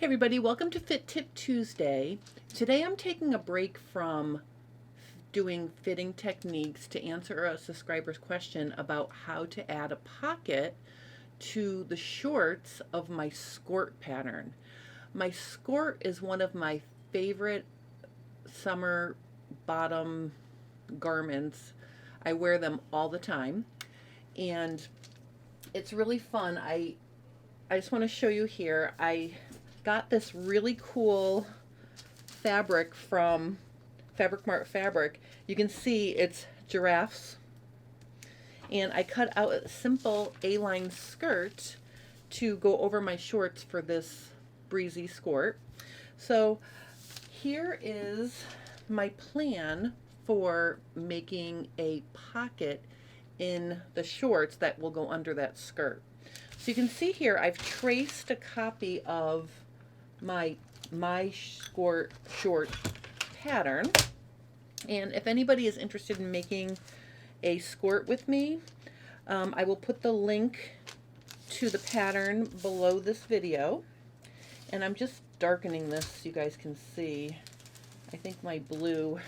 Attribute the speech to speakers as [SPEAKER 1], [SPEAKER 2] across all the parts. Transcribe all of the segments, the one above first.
[SPEAKER 1] Hey everybody, welcome to Fit Tip Tuesday. Today I'm taking a break from doing fitting techniques to answer a subscriber's question about how to add a pocket to the shorts of my skirt pattern. My skirt is one of my favorite summer bottom garments. I wear them all the time and it's really fun. I just want to show you here. I got this really cool fabric from Fabric Mart Fabric. You can see it's giraffes. And I cut out a simple A-line skirt to go over my shorts for this breezy skirt. So here is my plan for making a pocket in the shorts that will go under that skirt. So you can see here I've traced a copy of my skirt short pattern, and if anybody is interested in making a skirt with me, I will put the link to the pattern below this video. And I'm just darkening this so you guys can see. I think my blue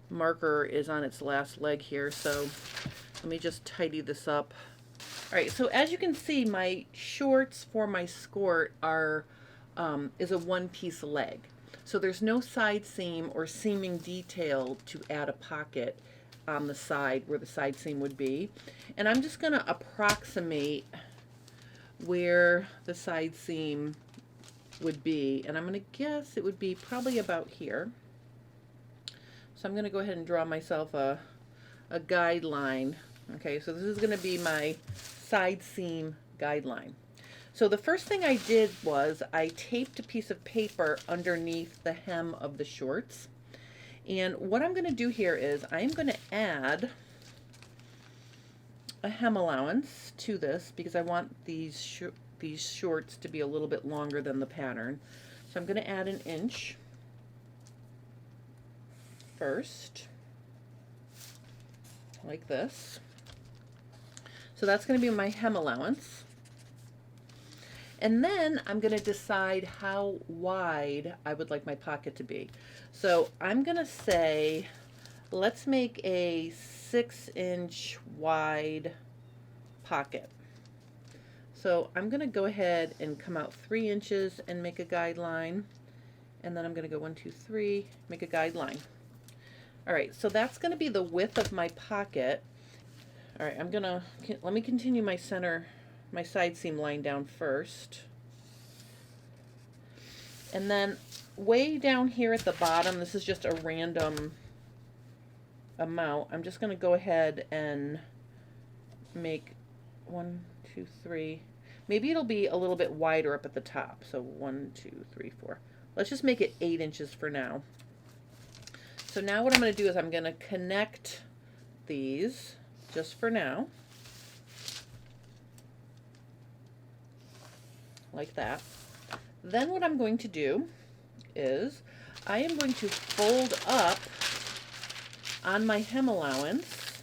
[SPEAKER 1] marker is on its last leg here, so let me just tidy this up. All right, so as you can see, my shorts for my skirt are is a one-piece leg. So there's no side seam or seaming detail to add a pocket on the side where the side seam would be. And I'm just going to approximate where the side seam would be. And I'm going to guess it would be probably about here. So I'm going to go ahead and draw myself a guideline. Okay, so this is going to be my side seam guideline. So the first thing I did was I taped a piece of paper underneath the hem of the shorts. And what I'm going to do here is I'm going to add a hem allowance to this because I want these shorts to be a little bit longer than the pattern. So I'm going to add an inch first, like this. So that's going to be my hem allowance. And then I'm going to decide how wide I would like my pocket to be. So I'm going to say, let's make a 6-inch wide pocket. So I'm going to go ahead and come out 3 inches and make a guideline. And then I'm going to go 1, 2, 3, make a guideline. All right, so that's going to be the width of my pocket. All right, let me continue my side seam line down first. And then way down here at the bottom, this is just a random amount. I'm just going to go ahead and make 1, 2, 3. Maybe it'll be a little bit wider up at the top. So 1, 2, 3, 4. Let's just make it 8 inches for now. So now what I'm going to do is I'm going to connect these just for now, like that. Then what I'm going to do is I am going to fold up on my hem allowance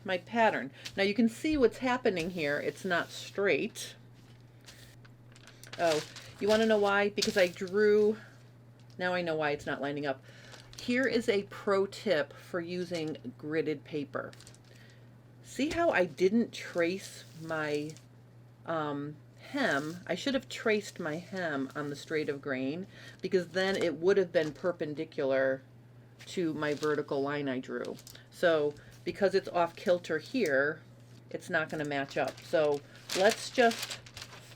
[SPEAKER 1] my pattern. Now you can see what's happening here. It's not straight. Oh, you want to know why? Because I drew, now I know why it's not lining up. Here is a pro tip for using gridded paper. See how I didn't trace my hem? I should have traced my hem on the straight of grain because then it would have been perpendicular to my vertical line I drew. So because it's off kilter here, it's not going to match up. So let's just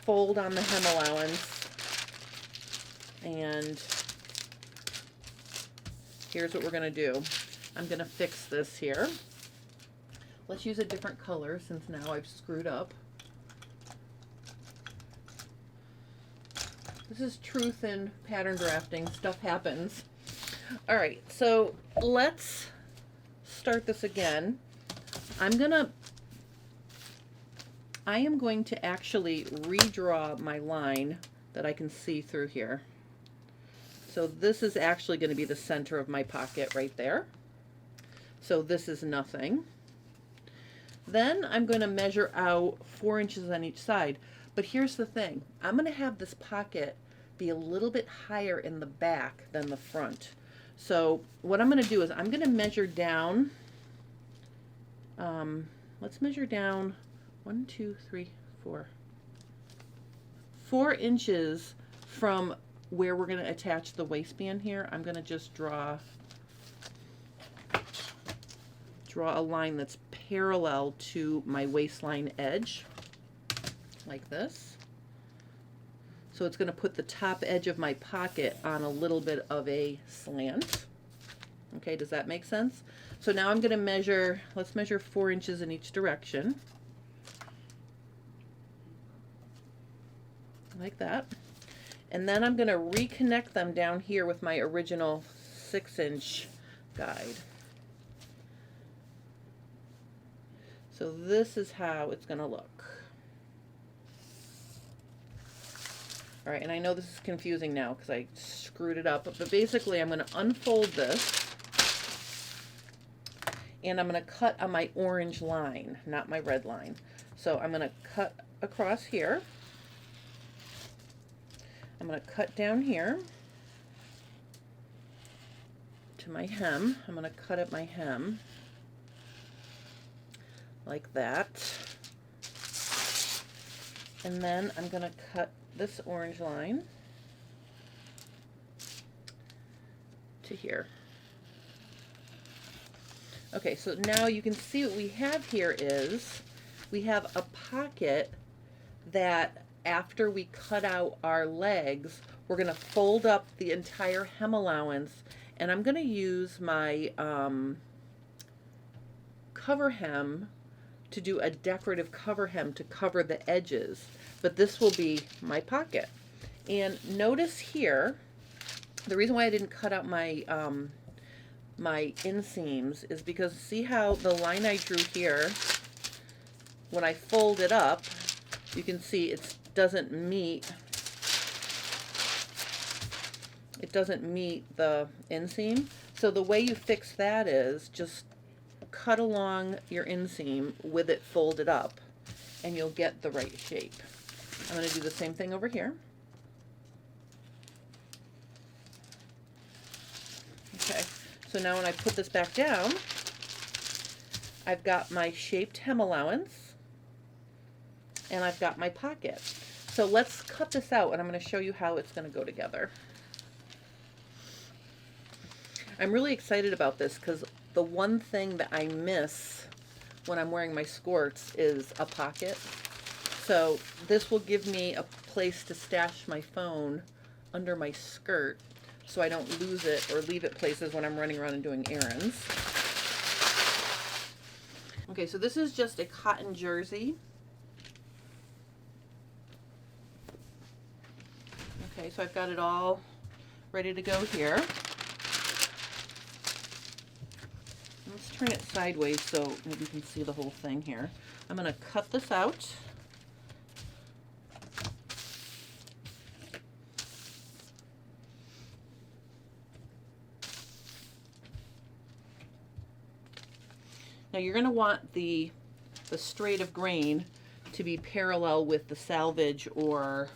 [SPEAKER 1] fold on the hem allowance, and here's what we're going to do. I'm going to fix this here. Let's use a different color since now I've screwed up. This is truth in pattern drafting. Stuff happens. All right, so let's start this again. I am going to actually redraw my line that I can see through here. So this is actually going to be the center of my pocket right there. So this is nothing. Then I'm going to measure out 4 inches on each side. But here's the thing. I'm going to have this pocket be a little bit higher in the back than the front. So what I'm going to do is I'm going to measure down, let's measure down 1, 2, 3, 4. 4 inches from where we're going to attach the waistband here. I'm going to just draw a line that's parallel to my waistline edge, like this. So it's going to put the top edge of my pocket on a little bit of a slant. Okay, does that make sense? So now I'm going to measure, let's measure 4 inches in each direction. Like that. And then I'm going to reconnect them down here with my original 6-inch guide. So this is how it's going to look. All right, and I know this is confusing now because I screwed it up, but basically I'm going to unfold this and I'm going to cut on my orange line, not my red line. So I'm going to cut across here. I'm going to cut down here to my hem. I'm going to cut at my hem like that. And then I'm going to cut this orange line to here. Okay, so now you can see what we have here is we have a pocket that after we cut out our legs, we're going to fold up the entire hem allowance, and I'm going to use my cover hem to do a decorative cover hem to cover the edges, but this will be my pocket. And notice here, the reason why I didn't cut out my my inseams is because see how the line I drew here, when I fold it up, you can see it doesn't meet the inseam. So the way you fix that is just cut along your inseam with it folded up and you'll get the right shape. I'm going to do the same thing over here. Okay, so now when I put this back down, I've got my shaped hem allowance and I've got my pocket. So let's cut this out and I'm going to show you how it's going to go together. I'm really excited about this because the one thing that I miss when I'm wearing my skirts is a pocket. So this will give me a place to stash my phone under my skirt so I don't lose it or leave it places when I'm running around and doing errands. Okay, so this is just a cotton jersey. Okay, so I've got it all ready to go here. Let's turn it sideways so maybe you can see the whole thing here. I'm going to cut this out. Now you're going to want the straight of grain to be parallel with the selvage or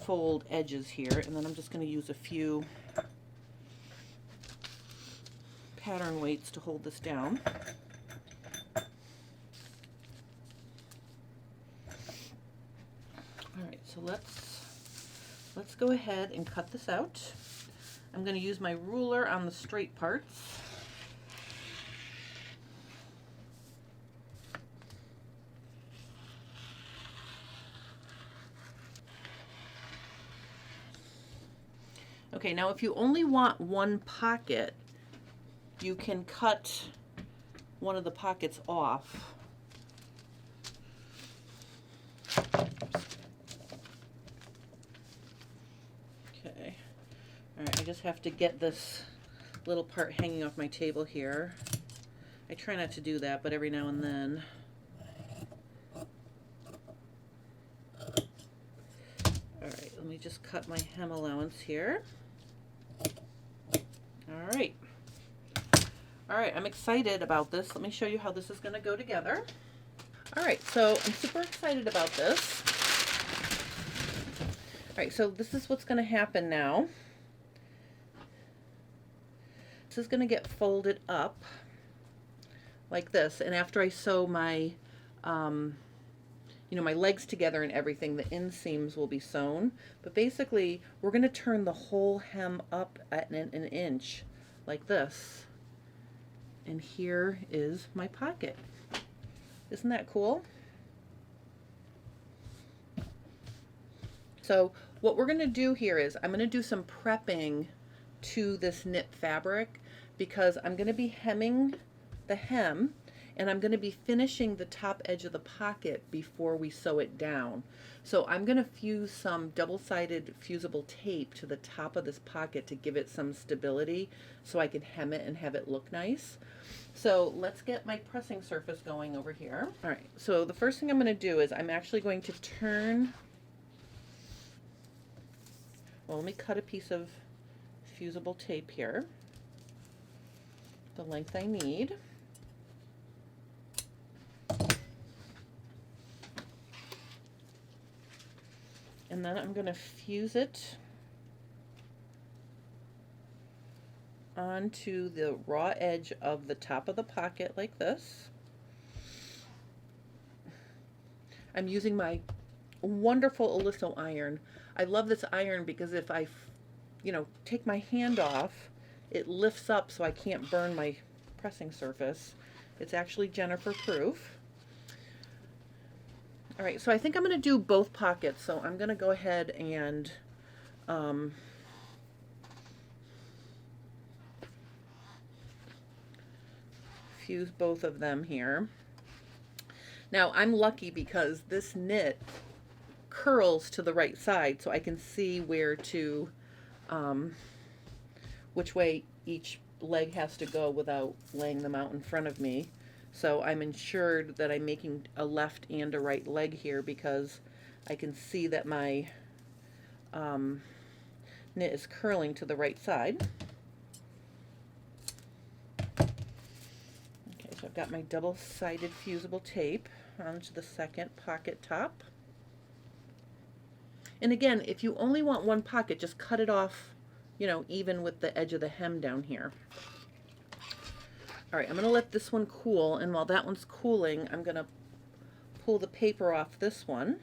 [SPEAKER 1] fold edges here, and then I'm just going to use a few pattern weights to hold this down. All right, so let's go ahead and cut this out. I'm going to use my ruler on the straight parts. Okay, now if you only want one pocket, you can cut one of the pockets off. Okay, all right, I just have to get this little part hanging off my table here. I try not to do that, but every now and then. All right, let me just cut my hem allowance here. All right. All right, I'm excited about this. Let me show you how this is going to go together. All right, so I'm super excited about this. All right, so this is what's going to happen now. This is going to get folded up like this, and after I sew my my legs together and everything, the inseams will be sewn. But basically, we're going to turn the whole hem up at an inch like this. And here is my pocket. Isn't that cool? So what we're going to do here is I'm going to do some prepping to this knit fabric, because I'm going to be hemming the hem, and I'm going to be finishing the top edge of the pocket before we sew it down. So I'm going to fuse some double-sided fusible tape to the top of this pocket to give it some stability so I can hem it and have it look nice. So let's get my pressing surface going over here. All right, so the first thing I'm going to do is I'm actually going to turn, well, let me cut a piece of fusible tape here, the length I need. And then I'm going to fuse it onto the raw edge of the top of the pocket like this. I'm using my wonderful Oliso iron. I love this iron because if I, take my hand off, it lifts up so I can't burn my pressing surface. It's actually Jennifer proof. All right, so I think I'm going to do both pockets. So I'm going to go ahead and fuse both of them here. Now I'm lucky because this knit curls to the right side, so I can see where to, which way each leg has to go without laying them out in front of me. So I'm ensured that I'm making a left and a right leg here because I can see that my knit is curling to the right side. Okay, so I've got my double-sided fusible tape onto the second pocket top. And again, if you only want one pocket, just cut it off, even with the edge of the hem down here. All right, I'm going to let this one cool, and while that one's cooling, I'm going to pull the paper off this one.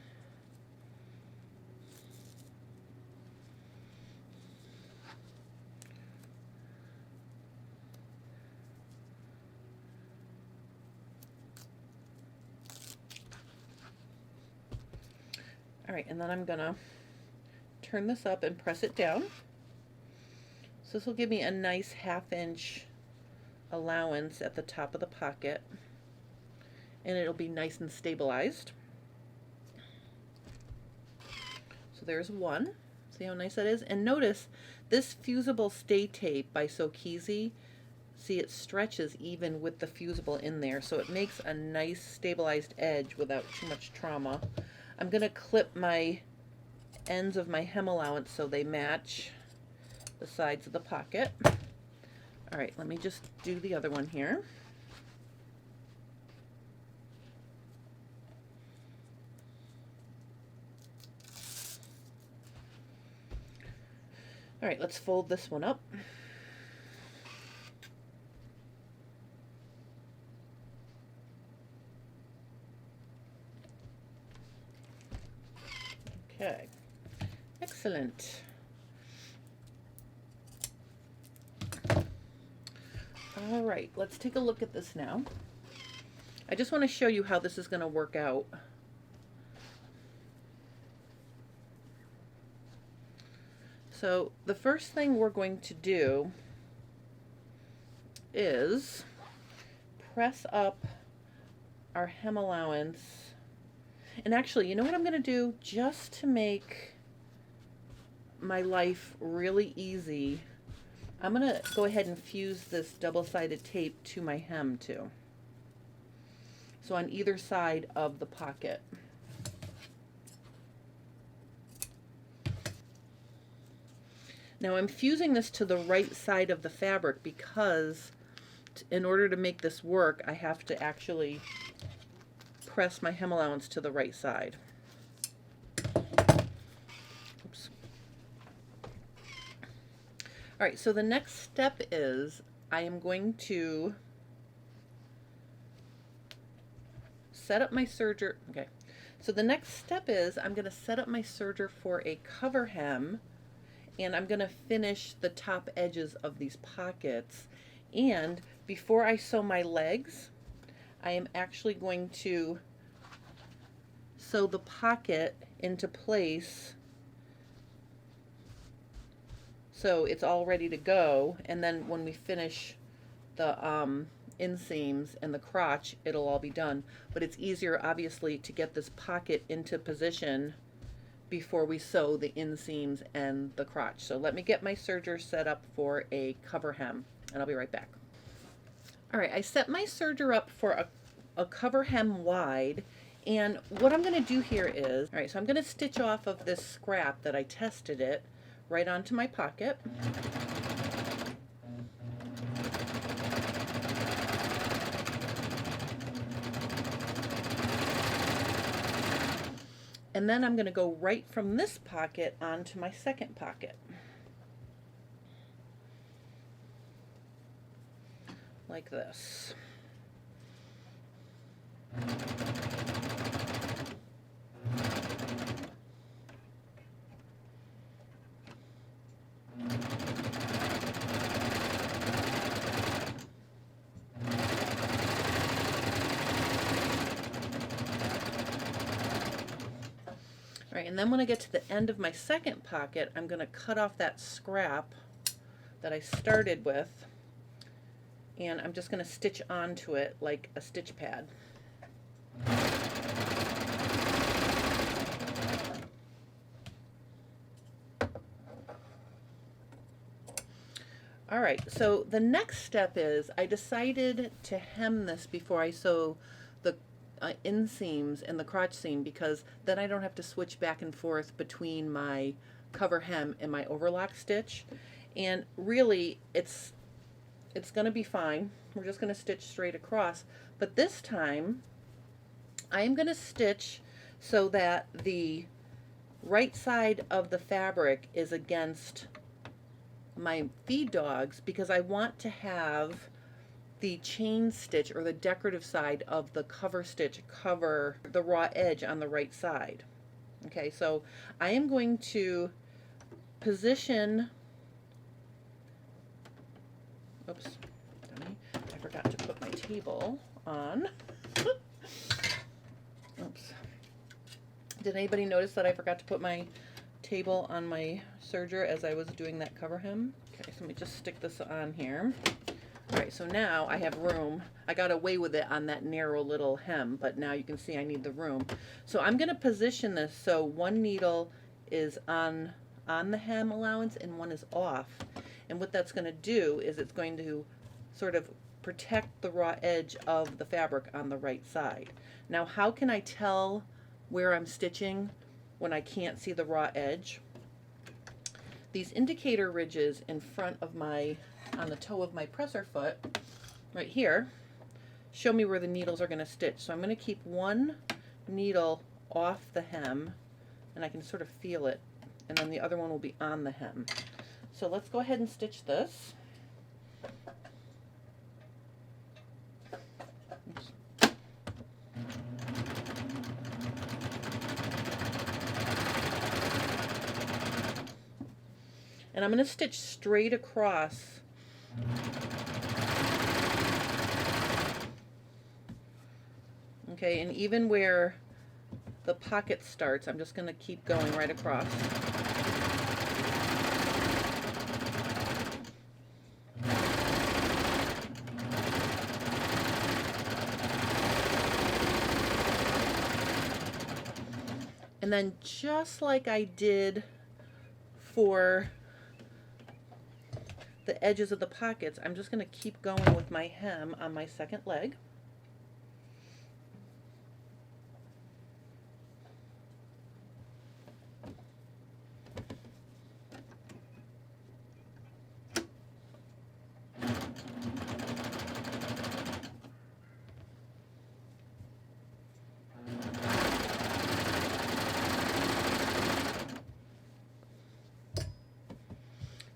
[SPEAKER 1] All right, and then I'm going to turn this up and press it down. So this will give me a nice 1/2 inch allowance at the top of the pocket, and it'll be nice and stabilized. So there's one. See how nice that is? And notice this fusible stay tape by Sokisi, see, it stretches even with the fusible in there, so it makes a nice stabilized edge without too much trauma. I'm going to clip my ends of my hem allowance so they match the sides of the pocket. All right, let me just do the other one here. All right, let's fold this one up. Okay, excellent. All right, let's take a look at this now. I just want to show you how this is going to work out. So the first thing we're going to do is press up our hem allowance. And actually, you know what I'm going to do just to make my life really easy? I'm going to go ahead and fuse this double-sided tape to my hem too. So on either side of the pocket. Now I'm fusing this to the right side of the fabric because in order to make this work, I have to actually press my hem allowance to the right side. Oops. All right, so the next step is I am going to set up my serger. Okay, so the next step is I'm going to set up my serger for a cover hem, and I'm going to finish the top edges of these pockets. And before I sew my legs, I am actually going to sew the pocket into place so it's all ready to go, and then when we finish the inseams and the crotch, it'll all be done. But it's easier, obviously, to get this pocket into position before we sew the inseams and the crotch. So let me get my serger set up for a cover hem, and I'll be right back. All right, I set my serger up for a cover hem wide, and what I'm going to do here is, all right, so I'm going to stitch off of this scrap that I tested it right onto my pocket. And then I'm going to go right from this pocket onto my second pocket. Like this. All right, and then when I get to the end of my second pocket, I'm going to cut off that scrap that I started with, and I'm just going to stitch onto it like a stitch pad. All right, so the next step is I decided to hem this before I sew the inseams and the crotch seam, because then I don't have to switch back and forth between my cover hem and my overlock stitch. And really, it's going to be fine. We're just going to stitch straight across. But this time, I am going to stitch so that the right side of the fabric is against my feed dogs, because I want to have the chain stitch or the decorative side of the cover stitch cover the raw edge on the right side. Okay, so I am going to position, oops, I forgot to put my table on. Oops. Did anybody notice that I forgot to put my table on my serger as I was doing that cover hem? Okay, so let me just stick this on here. All right, so now I have room. I got away with it on that narrow little hem, but now you can see I need the room. So I'm going to position this so one needle is on the hem allowance and one is off. And what that's going to do is it's going to sort of protect the raw edge of the fabric on the right side. Now, how can I tell where I'm stitching when I can't see the raw edge? These indicator ridges in front of my, on the toe of my presser foot, right here, show me where the needles are going to stitch. So I'm going to keep one needle off the hem, and I can sort of feel it, and then the other one will be on the hem. So let's go ahead and stitch this. And I'm going to stitch straight across. Okay, and even where the pocket starts, I'm just going to keep going right across. And then just like I did for the edges of the pockets, I'm just going to keep going with my hem on my second leg.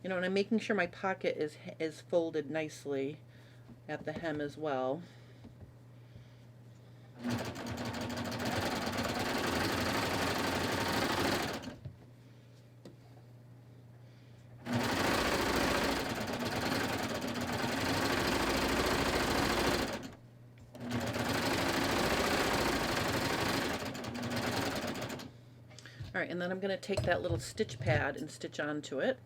[SPEAKER 1] You know, and I'm making sure my pocket is folded nicely at the hem as well. All right, and then I'm going to take that little stitch pad and stitch onto it.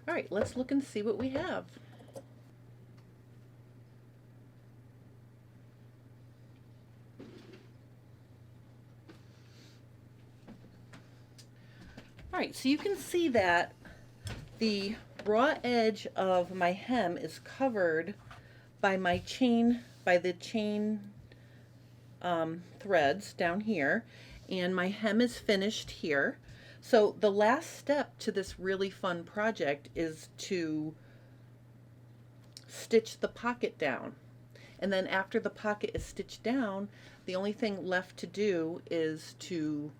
[SPEAKER 1] All right, let's look and see what we have. All right, so you can see that the raw edge of my hem is covered by my chain, by the chain threads down here, and my hem is finished here. So the last step to this really fun project is to stitch the pocket down. And then after the pocket is stitched down, the only thing left to do is to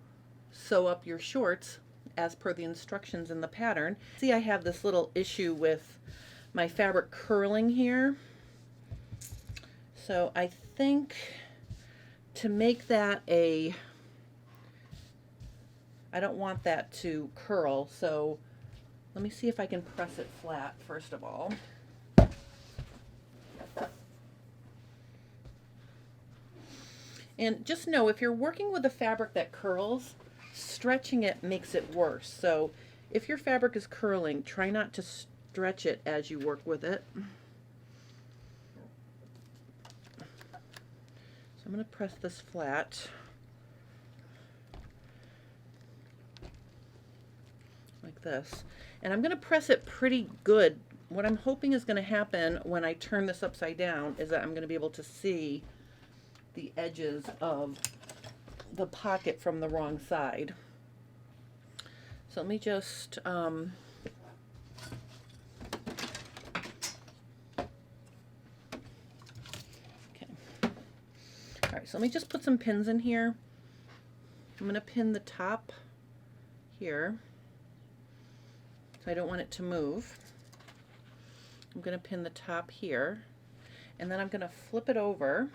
[SPEAKER 1] sew up your shorts as per the instructions in the pattern. See, I have this little issue with my fabric curling here. So I think to make that I don't want that to curl, so let me see if I can press it flat first of all. And just know, if you're working with a fabric that curls, stretching it makes it worse. So if your fabric is curling, try not to stretch it as you work with it. I'm going to press this flat like this, and I'm going to press it pretty good. What I'm hoping is going to happen when I turn this upside down is that I'm going to be able to see the edges of the pocket from the wrong side. So let me just so let me just put some pins in here. I'm going to pin the top here, so I don't want it to move. I'm going to pin the top here, and then I'm going to flip it over,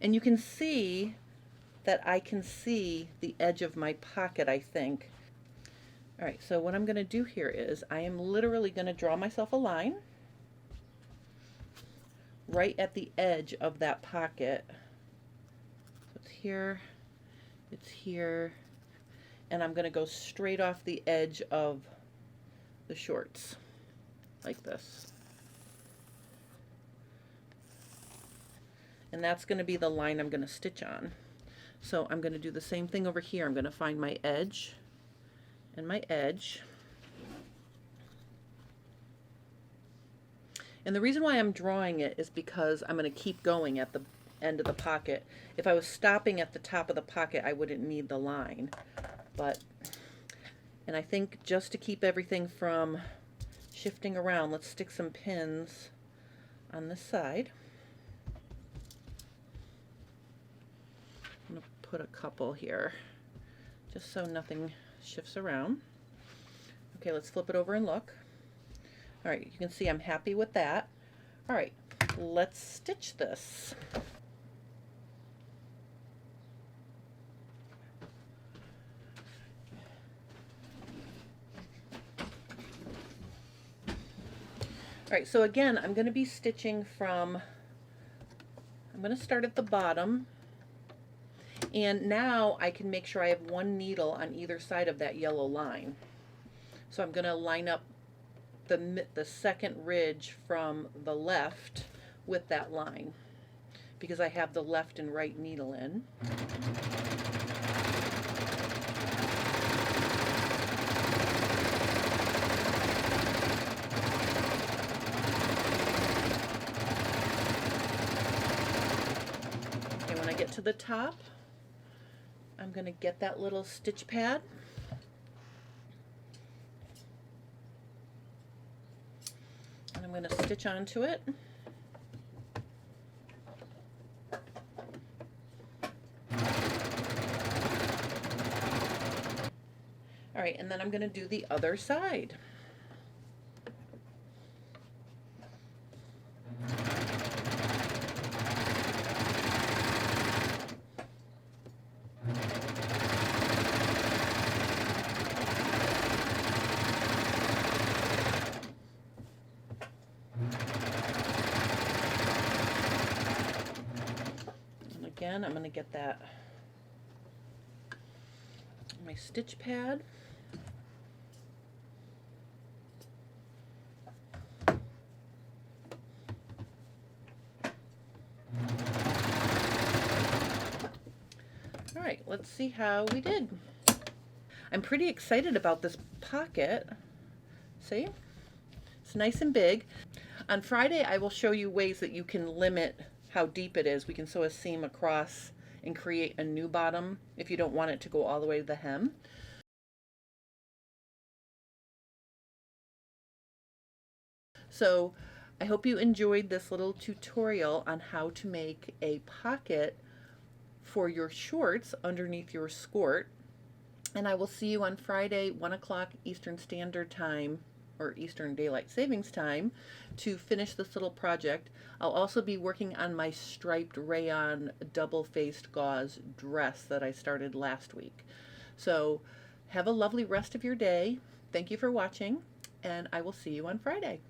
[SPEAKER 1] and you can see that I can see the edge of my pocket, I think. All right, so what I'm going to do here is I am literally going to draw myself a line right at the edge of that pocket. Here, it's here, and I'm going to go straight off the edge of the shorts like this. And that's going to be the line I'm going to stitch on. So I'm going to do the same thing over here. I'm going to find my edge and my edge. And the reason why I'm drawing it is because I'm going to keep going at the end of the pocket. If I was stopping at the top of the pocket, I wouldn't need the line. And I think just to keep everything from shifting around, let's stick some pins on this side. I'm going to put a couple here just so nothing shifts around. Okay, let's flip it over and look. All right, you can see I'm happy with that. All right, let's stitch this. All right, so again, I'm going to be stitching from, I'm going to start at the bottom, and now I can make sure I have one needle on either side of that yellow line. So I'm going to line up the second ridge from the left with that line, because I have the left and right needle in. Get to the top, I'm going to get that little stitch pad, and I'm going to stitch onto it. All right, and then I'm going to do the other side. And again, I'm going to get that my stitch pad. All right, let's see how we did. I'm pretty excited about this pocket. See? It's nice and big. On Friday, I will show you ways that you can limit how deep it is. We can sew a seam across and create a new bottom if you don't want it to go all the way to the hem. So I hope you enjoyed this little tutorial on how to make a pocket for your shorts underneath your skirt. And I will see you on Friday, 1 o'clock Eastern Standard Time, or Eastern Daylight Savings Time, to finish this little project. I'll also be working on my striped rayon double-faced gauze dress that I started last week. So have a lovely rest of your day. Thank you for watching, and I will see you on Friday.